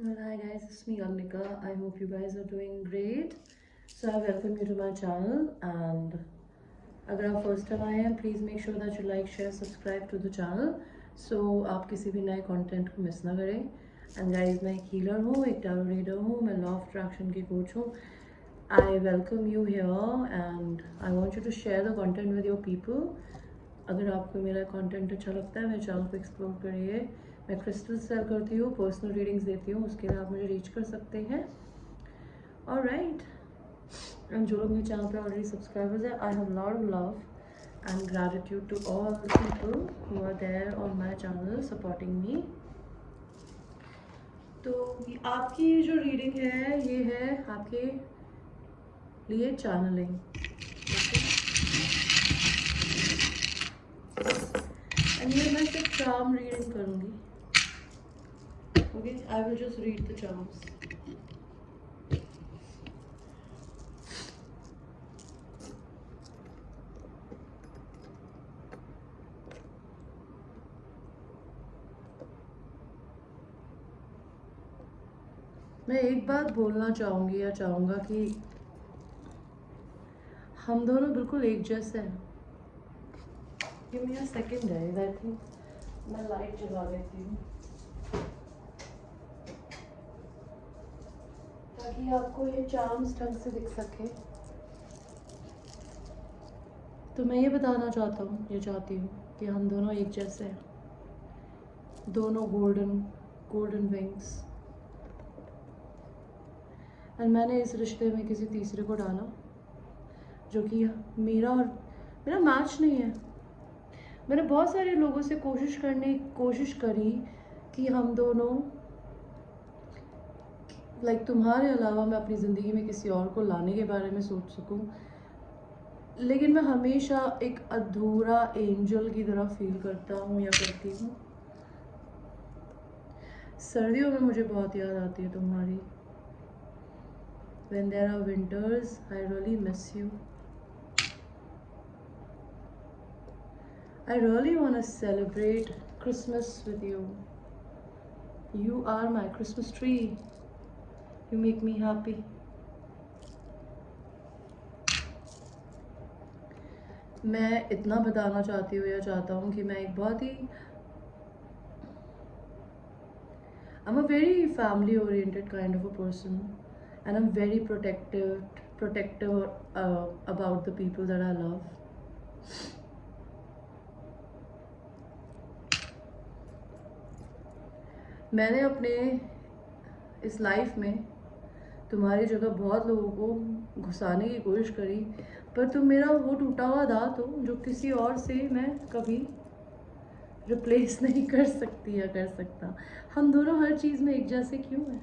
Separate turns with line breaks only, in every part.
Well, hi guys, it's me Agnika. I hope you guys are doing great. So I welcome you to my channel, and अगर आप first time आए हैं please make sure that you like share subscribe to the channel so आप किसी भी नए content को miss ना करें. एंड गाइज मैं एक हीलर हूँ, एक टैरो रीडर हूँ, मैं लॉ ऑफ अट्रैक्शन की कोच हूँ. I welcome you here and I want you to share the content with your people. अगर आपको मेरा कंटेंट अच्छा लगता है मेरे चैनल को एक्सप्लोर करिए. मैं क्रिस्टल सेल करती हूँ, पर्सनल रीडिंग्स देती हूँ, उसके लिए आप मुझे रीच कर सकते हैं. ऑलराइट, एंड जो लोग मेरे चैनल पे ऑलरेडी सब्सक्राइबर्स है, I have lot of love and gratitude to all the people who are there on my channel supporting me. तो आपकी जो रीडिंग है ये है आपके लिए चैनलिंग. एंड ये मैं सिर्फ चार्म रीडिंग करूँगी. Okay, I will just read the charms. मैं एक बात बोलना चाहूँगी या चाहूँगा कि हम दोनों बिल्कुल एक जैसे हैं. Give me a second guys, I think मैं लाइट जला देती हूँ ताकि आपको ये चार्म्स ढंग से दिख सके. तो मैं ये बताना चाहता हूँ, ये चाहती हूँ कि हम दोनों एक जैसे हैं. दोनों गोल्डन गोल्डन विंग्स. एंड मैंने इस रिश्ते में किसी तीसरे को डाला जो कि मेरा मैच नहीं है. मैंने बहुत सारे लोगों से कोशिश करी कि हम दोनों तुम्हारे अलावा मैं अपनी ज़िंदगी में किसी और को लाने के बारे में सोच सकूं, लेकिन मैं हमेशा एक अधूरा एंजल की तरह फील करता हूँ या करती हूँ. सर्दियों में मुझे बहुत याद आती है तुम्हारी. When there are winters, I really miss you. I really want to celebrate Christmas with you. You are my Christmas tree. You make me happy. मैं इतना बताना चाहती हूँ या चाहता हूँ कि मैं एक बहुत ही I'm a very family oriented kind of a person, and I'm very protective about the people that I love. मैंने अपने इस लाइफ में तुम्हारी जगह बहुत लोगों को घुसाने की कोशिश करी, पर तुम मेरा वो टूटा हुआ दांत हो जो किसी और से मैं कभी रिप्लेस नहीं कर सकती या कर सकता. हम दोनों हर चीज़ में एक जैसे क्यों हैं?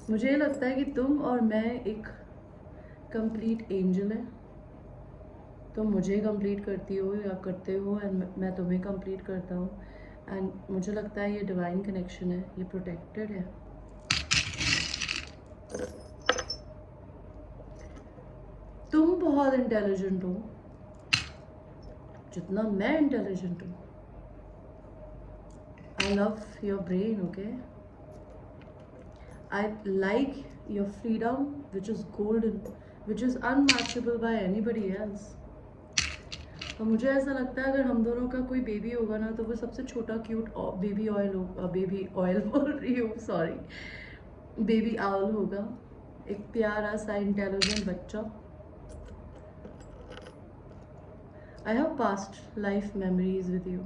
मुझे लगता है कि तुम और मैं एक कंप्लीट एंजल है. तुम मुझे कंप्लीट करती हो या करते हो, एंड मैं तुम्हें कंप्लीट करता हूँ. एंड मुझे लगता है ये डिवाइन कनेक्शन है, ये प्रोटेक्टेड है. तुम बहुत इंटेलिजेंट हो जितना मैं इंटेलिजेंट हूँ. I love your brain. Okay, I like your freedom which is golden, which is unmatchable bye anybody else. और मुझे ऐसा लगता है अगर हम दोनों का कोई बेबी होगा ना तो वो सबसे छोटा क्यूट बेबी ऑयल बोल रही हूँ, सॉरी, बेबी आउल होगा. एक प्यारा सा इंटेलिजेंट बच्चा. I have past life memories with you.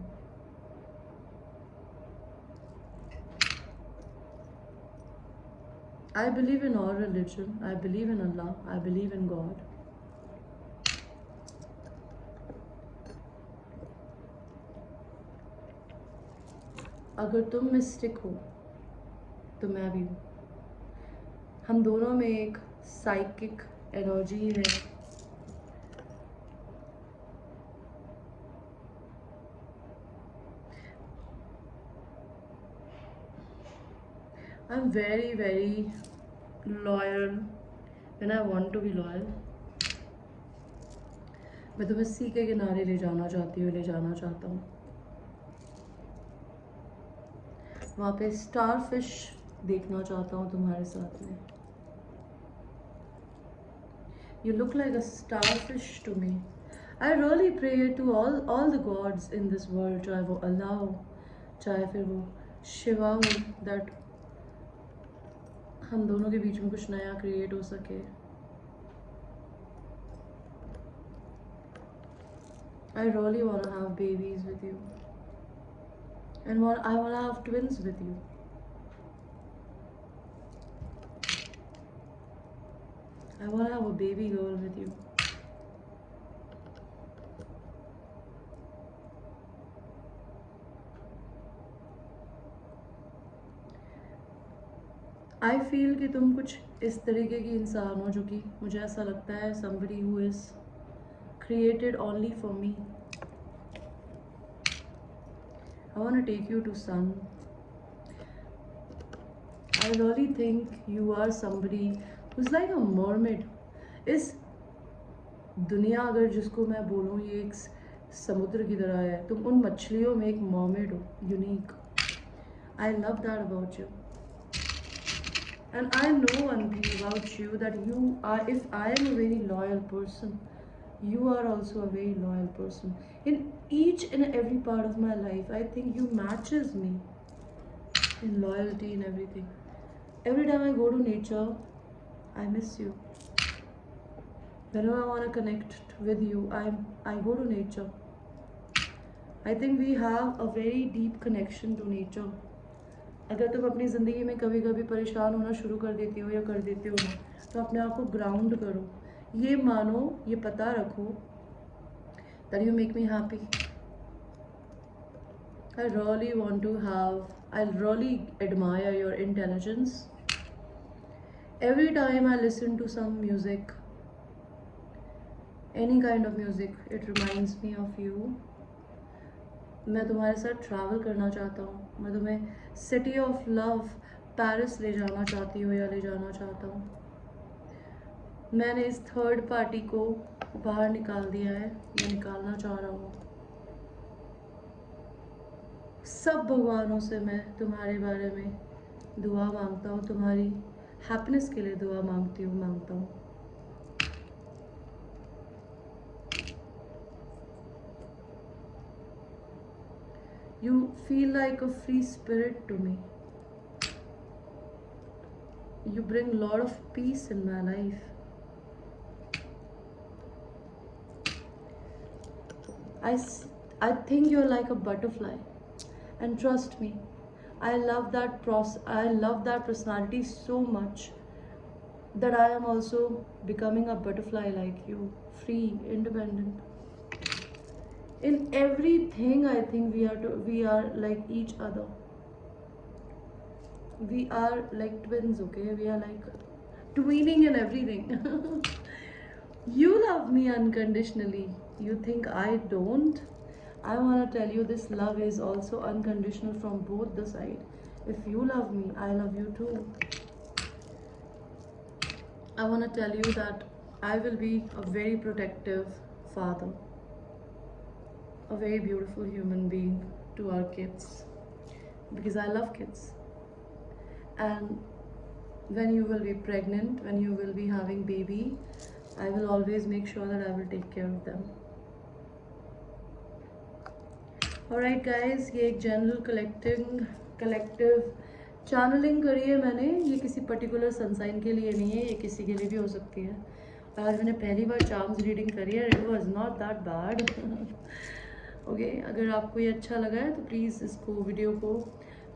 I believe in all religion. I believe in Allah. I believe in God. अगर तुम मिस्टिक हो तो मैं भी हूँ. हम दोनों में एक साइकिक एनर्जी है. I'm very very loyal when I want to be loyal. मैं तुम्हें सी के किनारे ले जाना चाहता हूँ. वहाँ पे स्टार फिश देखना चाहता हूँ तुम्हारे साथ में। You look like a starfish to me. I really pray to all the gods in this world, चाहे वो अल्लाह हो, चाहे फिर वो शिवा हो, that हम दोनों के बीच में कुछ नया क्रिएट हो सके। I really want to have babies with you, and I want to have twins with you. I want to have a baby girl with you. I feel कि तुम कुछ इस तरीके की इंसान हो जो कि मुझे ऐसा लगता है somebody who is created only for me. I want to take you to sun. I really think you are somebody who's like a mermaid. इस दुनिया अगर जिसको मैं बोलूँ ये एक समुद्र की तरह है, तुम उन मछलियों में एक mermaid हो, unique. I love that about you. And I know one thing about you, that you are, if I am a very loyal person, you are also a very loyal person. In each and every part of my life, I think you matches me in loyalty and everything. Every time I go to nature, I miss you. Whenever I want to connect with you, I go to nature. I think we have a very deep connection to nature. अगर तुम अपनी ज़िंदगी में कभी कभी परेशान होना शुरू कर देती हो या कर देते हो ना, तो अपने आप को ग्राउंड करो, ये मानो, ये पता रखो that you make me happy. I really admire your intelligence. Every time I listen to some music, any kind of music, it reminds me of you. मैं तुम्हारे साथ ट्रैवल करना चाहता हूँ, मैं तुम्हें सिटी ऑफ लव पेरिस ले जाना चाहती हूँ या ले जाना चाहता हूँ। मैंने इस थर्ड पार्टी को बाहर निकाल दिया है, मैं निकालना चाह रहा हूँ। सब भगवानों से मैं तुम्हारे बारे में दुआ मांगता हूँ, तुम्हारी हैप्पीनेस के लिए दुआ मांगता हूँ। You feel like a free spirit to me. You bring a lot of peace in my life. I think you're like a butterfly, and trust me, I love that personality so much that I am also becoming a butterfly like you, free, independent. In everything, I think we are like each other. We are like twins, okay? We are like twinning in everything. You love me unconditionally. You think I don't? I want to tell you, this love is also unconditional from both the side. If you love me, I love you too. I want to tell you that I will be a very protective father, a very beautiful human being to our kids, because I love kids. And when you will be pregnant, when you will be having baby, I will always make sure that I will take care of them. Alright guys, ये एक general collective channelling करी है मैंने, ये किसी particular sunshine के लिए नहीं है, ये किसी के लिए भी हो सकती है। और आज मैंने पहली बार चार्म्स रीडिंग करी है, it was not that bad. Okay, अगर आपको ये अच्छा लगा है तो प्लीज़ इसको वीडियो को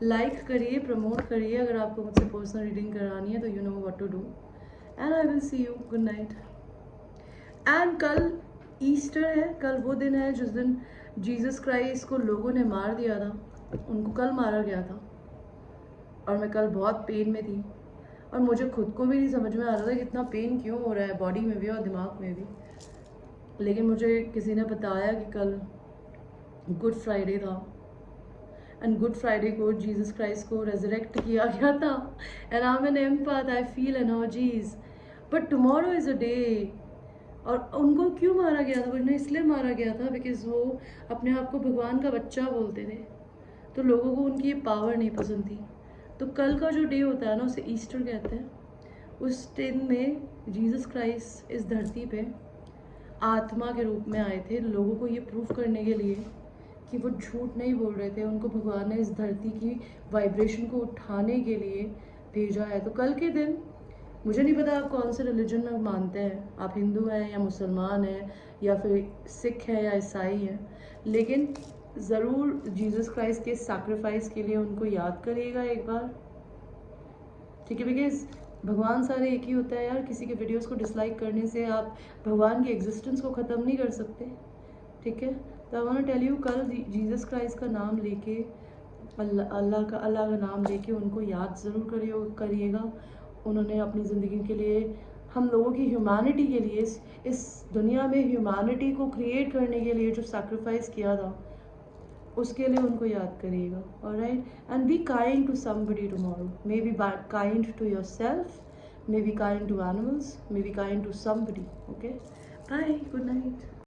लाइक करिए, प्रमोट करिए। अगर आपको मुझसे पर्सनल रीडिंग करानी है तो you know what to do, and I will see you. Good night. And कल ईस्टर है, कल वो दिन है जिस दिन जीसस क्राइस्ट को लोगों ने मार दिया था, उनको कल मारा गया था। और मैं कल बहुत पेन में थी, और मुझे खुद को भी नहीं समझ में आ रहा था कि इतना पेन क्यों हो रहा है, बॉडी में भी और दिमाग में भी। लेकिन मुझे किसी ने बताया कि कल गुड फ्राइडे था, एंड गुड फ्राइडे को जीसस क्राइस्ट को रेजरेक्ट किया गया था। And I am an empath, I feel energies, but tomorrow is a day. और उनको क्यों मारा गया था? उन्हें इसलिए मारा गया था बिकॉज वो अपने आप को भगवान का बच्चा बोलते थे, तो लोगों को उनकी ये पावर नहीं पसंद थी। तो कल का जो डे होता है ना, उसे ईस्टर कहते हैं। उस दिन में जीसस क्राइस्ट इस धरती पे आत्मा के रूप में आए थे, लोगों को ये प्रूफ करने के लिए कि वो झूठ नहीं बोल रहे थे। उनको भगवान ने इस धरती की वाइब्रेशन को उठाने के लिए भेजा है। तो कल के दिन, मुझे नहीं पता आप कौन से रिलीजन में मानते हैं, आप हिंदू हैं या मुसलमान हैं या फिर सिख हैं या ईसाई हैं, लेकिन ज़रूर जीसस क्राइस्ट के सैक्रिफाइस के लिए उनको याद करिएगा एक बार, ठीक है? बिकॉज भगवान सारे एक ही होता है यार। किसी के वीडियोस को डिसलाइक करने से आप भगवान की एग्जिस्टेंस को ख़त्म नहीं कर सकते, ठीक है? तो I want to tell you, कल जीसस क्राइस्ट का नाम लेके, अल्लाह का नाम लेके उनको याद ज़रूर करिएगा। उन्होंने अपनी ज़िंदगी के लिए, हम लोगों की ह्यूमैनिटी के लिए, इस दुनिया में ह्यूमैनिटी को क्रिएट करने के लिए जो सैक्रिफाइस किया था, उसके लिए उनको याद करिएगा। Alright, and be kind to somebody tomorrow. May be kind to yourself, may be kind to animals, may be kind to somebody. Okay, bye, good night.